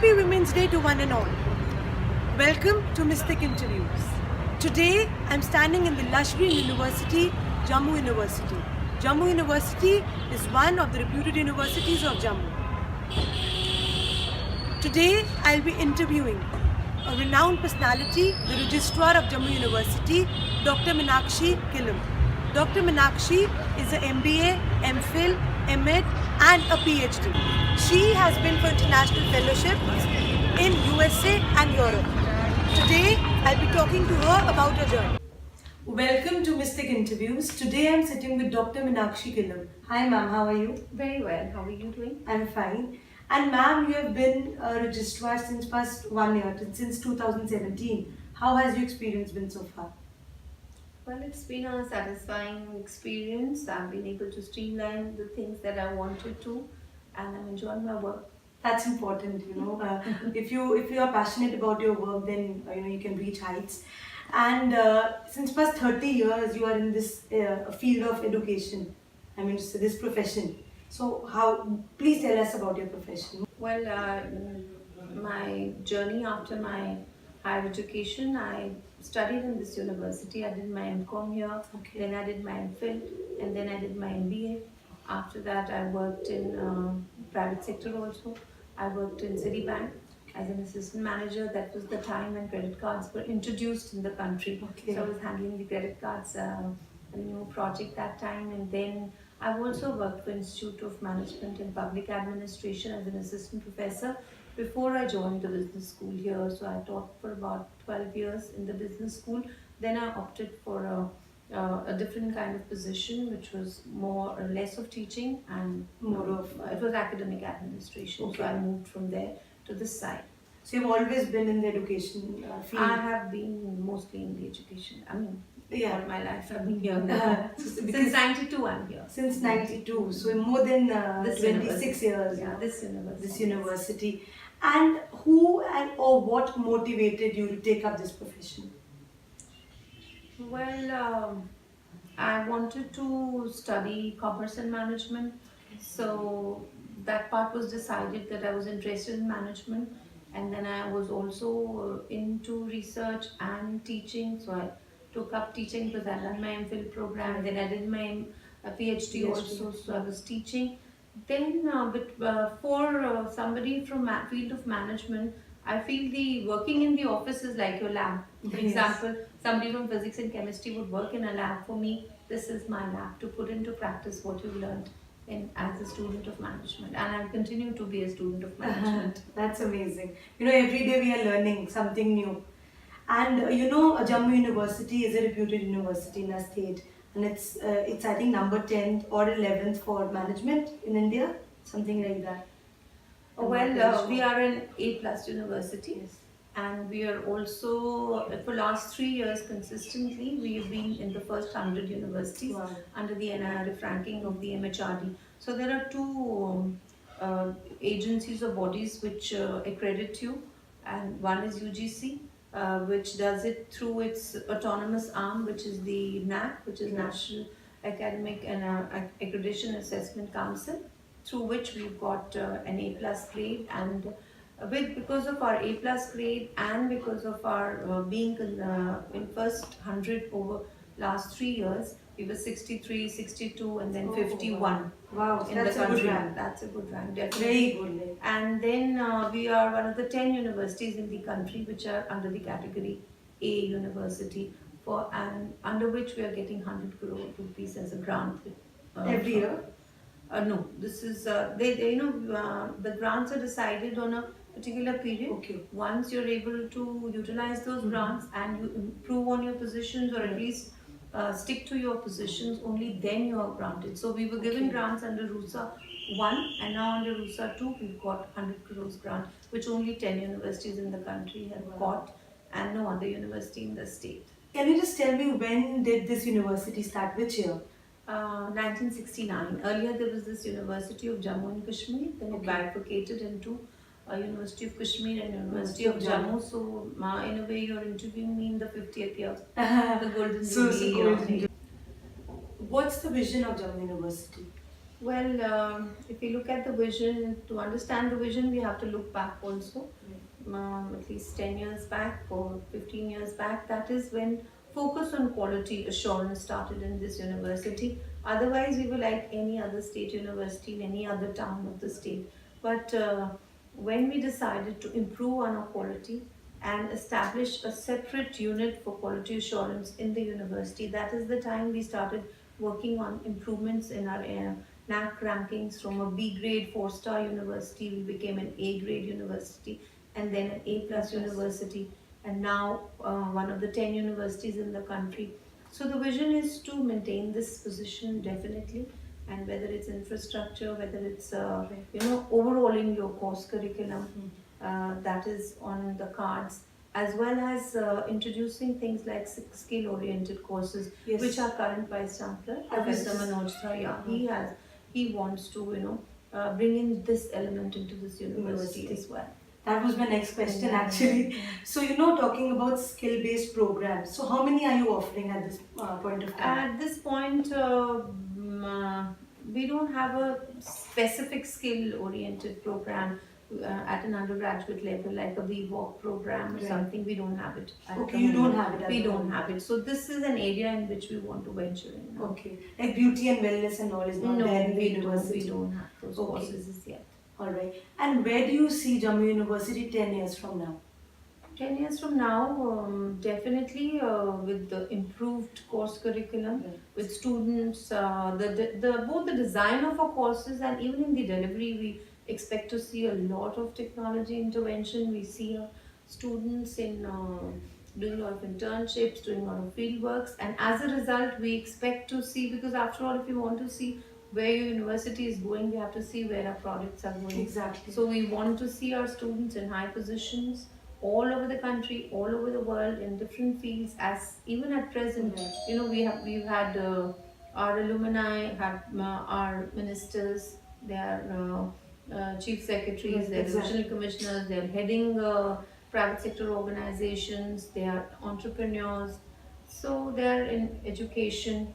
Happy Women's Day to one and all. Welcome to Mystic Interviews. Today I'm standing in the luxury university, Jammu University. Jammu University is one of the reputed universities of Jammu. Today I'll be interviewing a renowned personality, the registrar of Jammu University, Dr. Meenakshi Kalim. Dr. Meenakshi is an MBA, MPhil, eminent and a PhD. She has been for international fellowships in USA and Europe. Today I'll be talking to her about her journey. Welcome to Mystic Interviews. Today I'm sitting with Dr. Meenakshi Kalim. Hi ma'am, how are you? Very well. How are you doing? I'm fine. And ma'am, you have been a registrar since past 1 year, since 2017. How has your experience been so far? Well, it's been a satisfying experience. I've been able to streamline the things that I wanted to, and I'm enjoying my work. That's important, you know. If you are passionate about your work, then you can reach heights. And since past 30 years, you are in this field of education. I mean, so this profession. So please tell us about your profession. Well, my journey after my higher education, I studied in this university. I did my MCom here, then I did my MPhil, and then I did my MBA. After that, I worked in private sector also. I worked in Citibank as an assistant manager. That was the time when credit cards were introduced in the country. So I was handling the credit cards, a new project that time, and then I've also worked for Institute of Management and Public Administration as an assistant professor before I joined the business school here. So I taught for about 12 years in the business school. Then I opted for a different kind of position, which was more or less of teaching and more of it was academic administration. So I moved from there to this side. So you've always been in the education field? I have been mostly in the education. I mean, all my life I've been here. Since 92 I'm here. Since 92, so more than 26 years. Yeah, this university. This university. And who or what motivated you to take up this profession? Well, I wanted to study commerce and management, so that part was decided that I was interested in management, and then I was also into research and teaching, so I took up teaching because I done my MPhil program, then I did my PhD also, so I was teaching. Then for somebody from field of management, I feel the working in the office is like your lab. For example, somebody from physics and chemistry would work in a lab. For me, this is my lab to put into practice what you've learned as a student of management, and I continue to be a student of management. That's amazing. Every day we are learning something new. And Jammu University is a reputed university in our state, and it's I think number 10th or 11th for management in India, something like that. Well, we are an A+ university, and we are also for last 3 years consistently we have been in the first 100 universities under the NIRF ranking of the MHRD. So there are two agencies or bodies which accredit you, and one is UGC. Which does it through its autonomous arm, which is the NAC, which is National Academic and Accreditation Assessment Council, through which we've got an A+ grade, and because of our A+ grade and because of our being in first 100 over last 3 years, we were 63, 62 and then 51. Wow, in the country. That's a good rank, definitely. Very good. And then we are one of the 10 universities in the country which are under the category A university, and under which we are getting 100 crore rupees as a grant. Every year? No, this is the grants are decided on a particular period. Once you're able to utilize those grants and you improve on your positions, or at least stick to your positions, only then you are granted. So we were given grants under RUSA 1, and now under RUSA 2 we've got 100 crores grant, which only 10 universities in the country have got, and no other university in the state. Can you just tell me, when did this university start? Which year? 1969. Earlier there was this University of Jammu and Kashmir, then it bifurcated into University of Kashmir and University of Jammu. So in a way you're interviewing me in the 50th year, the golden jubilee. What's the vision of Jammu University? Well, if you look at the vision, to understand the vision, we have to look back also. At least 10 years back or 15 years back, that is when focus on quality assurance started in this university. Otherwise, we were like any other state university in any other town of the state. But when we decided to improve on our quality and establish a separate unit for quality assurance in the university, that is the time we started working on improvements in our NAC rankings. From a B grade 4-star university, we became an A grade university, and then an A plus university, and now one of the 10 universities in the country. So the vision is to maintain this position definitely, and whether it's infrastructure, whether it's overhauling your course curriculum, that is on the cards, as well as introducing things like skill oriented courses, Yes. which our current vice chancellor Professor Manoj Tharia, he wants to bring in this element into this university as well. That was my next question actually. So, talking about skill-based programs. So, how many are you offering at this point of time? At this point, we don't have a specific skill-oriented program at an undergraduate level, like a VWalk program or Right. something. We don't have it. at Okay, the you don't moment. have it at We the don't moment. have it. So this is an area in which we want to venture in now. Okay, like beauty and wellness and all is not No, there in the we university. don't have those Okay. courses as yet. All right. And where do you see Jammu University 10 years from now? 10 years from now, definitely with the improved course curriculum, Right. with students, both the design of our courses and even in the delivery, we expect to see a lot of technology intervention. We see students in doing a lot of internships, doing a lot of field works, and as a result, we expect to see, because after all, if you want to see where your university is going, we have to see where our products are going. Exactly. So we want to see our students in high positions all over the country, all over the world, in different fields. As even at present, we've had our alumni, had our ministers, they are chief secretaries, Yes, they're exactly. divisional commissioners, they're heading private sector organizations, they are entrepreneurs, so they're in education.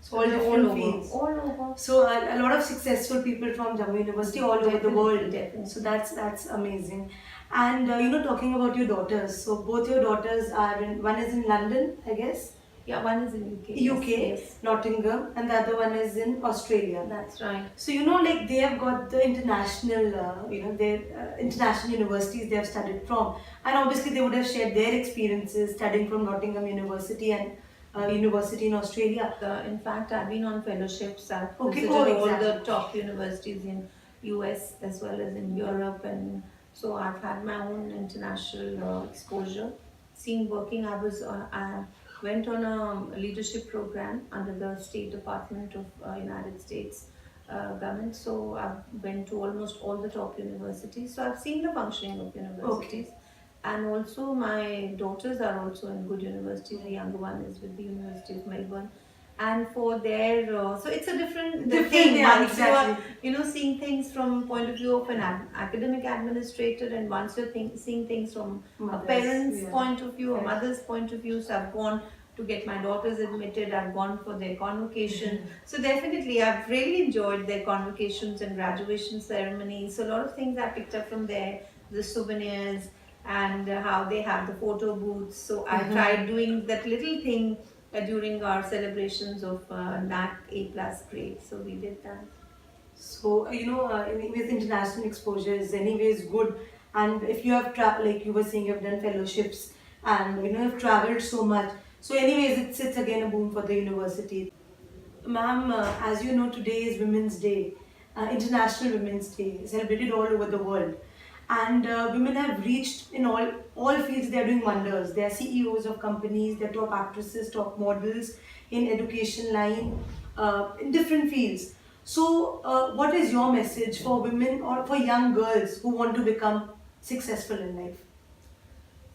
So all they're different over, fields. all over. So a lot of successful people from Jammu University all over the Definitely, world. definitely. So that's amazing. And talking about your daughters. So both your daughters are in. One is in London, I guess. Yeah, one is in UK. UK, Yes, Nottingham, and the other one is in Australia. that's right. So like they have got the international, their international universities they have studied from, and obviously they would have shared their experiences studying from Nottingham University and university in Australia. In fact, I've been on fellowships. I've Okay, visited oh, all exactly. the top universities in US as well as in Europe, and so I've had my own international exposure. Seeing working, I went on a leadership program under the State Department of United States government. So I went to almost all the top universities. So I've seen the functioning of universities. And also my daughters are also in good universities. The younger one is with the University of Melbourne. And for their, so it's a different thing. Yeah, Once exactly. you are, seeing things from point of view of an academic administrator, and once you're seeing things from a Mothers, parent's yeah. point of view, a Right. mother's point of view. So I've gone to get my daughters admitted. I've gone for their convocation. So definitely, I've really enjoyed their convocations and graduation ceremonies. So a lot of things I picked up from there, the souvenirs, and how they have the photo booths. So I tried doing that little thing during our celebrations of NAC A plus grade. So we did that. So anyways, international exposure is anyways good, and if you have like you were saying, you've done fellowships, and you've traveled so much. So anyways, it's again a boom for the university. Ma'am, as you know, today is Women's Day, International Women's Day, celebrated all over the world. And women have reached in all fields. They are doing wonders. They are CEOs of companies. They are top actresses, top models in education line, in different fields. So, what is your message for women or for young girls who want to become successful in life?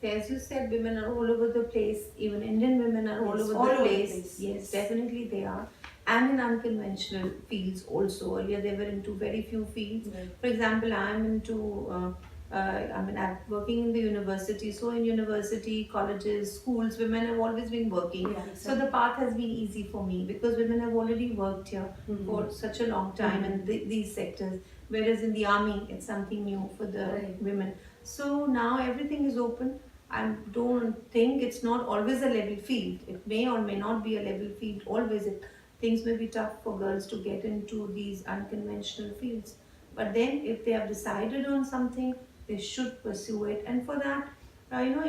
As you said, women are all over the place. Even Indian women are all Yes, over all the over the place. place. Yes, Yes. definitely they are. And in unconventional fields also. Earlier they were into very few fields. Right. For example, I'm into I'm working in the university. So in university, colleges, schools, women have always been working. Yeah, So exactly. the path has been easy for me because women have already worked here for such a long time in these sectors. Whereas in the army, it's something new for the Right. women. So now everything is open. I don't think it's not always a level field. It may or may not be a level field always. Things may be tough for girls to get into these unconventional fields. But then, if they have decided on something, they should pursue it. And for that,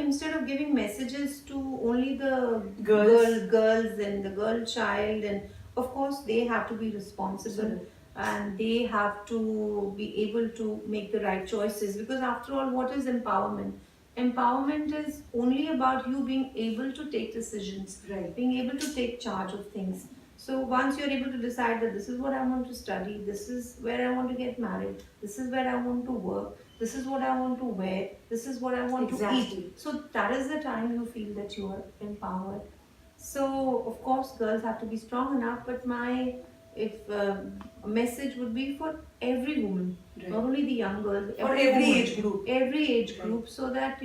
instead of giving messages to only the girls and the girl child, and of course, they have to be responsible and they have to be able to make the right choices. Because after all, what is empowerment? Empowerment is only about you being able to take decisions, Right. being able to take charge of things. So once you're able to decide that this is what I want to study, this is where I want to get married, this is where I want to work, this is what I want to wear, this is what I want to eat. So that is the time you feel that you are empowered. So of course girls have to be strong enough, but my if message would be for every woman, not only the young girls, For every woman, age group. every age group, so that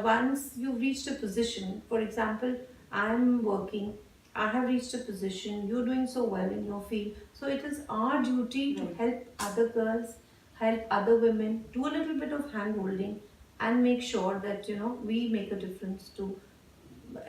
once you've reached a position, for example, I'm working, I have reached a position, you're doing so well in your field, so it is our duty to help other girls, help other women, do a little bit of hand holding, and make sure that we make a difference to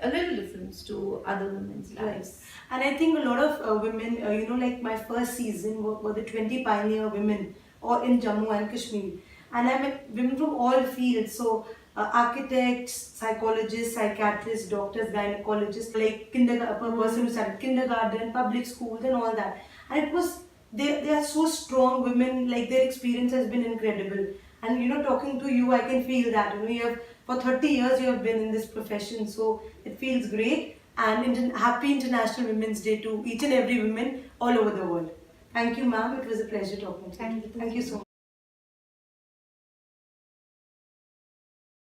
a little difference to other women's lives. And I think a lot of women, like my first season were the 20 pioneer women or in Jammu and Kashmir. And I met women from all fields. So architects, psychologists, psychiatrists, doctors, gynecologists, like a person who started kindergarten, public schools and all that. And it was, they are so strong women, like their experience has been incredible. And talking to you, I can feel that. You have for 30 years you have been in this profession, so it feels great. And happy International Women's Day to each and every woman all over the world. Thank you, ma'am. It was a pleasure talking to you. Thank you. Thank you so much.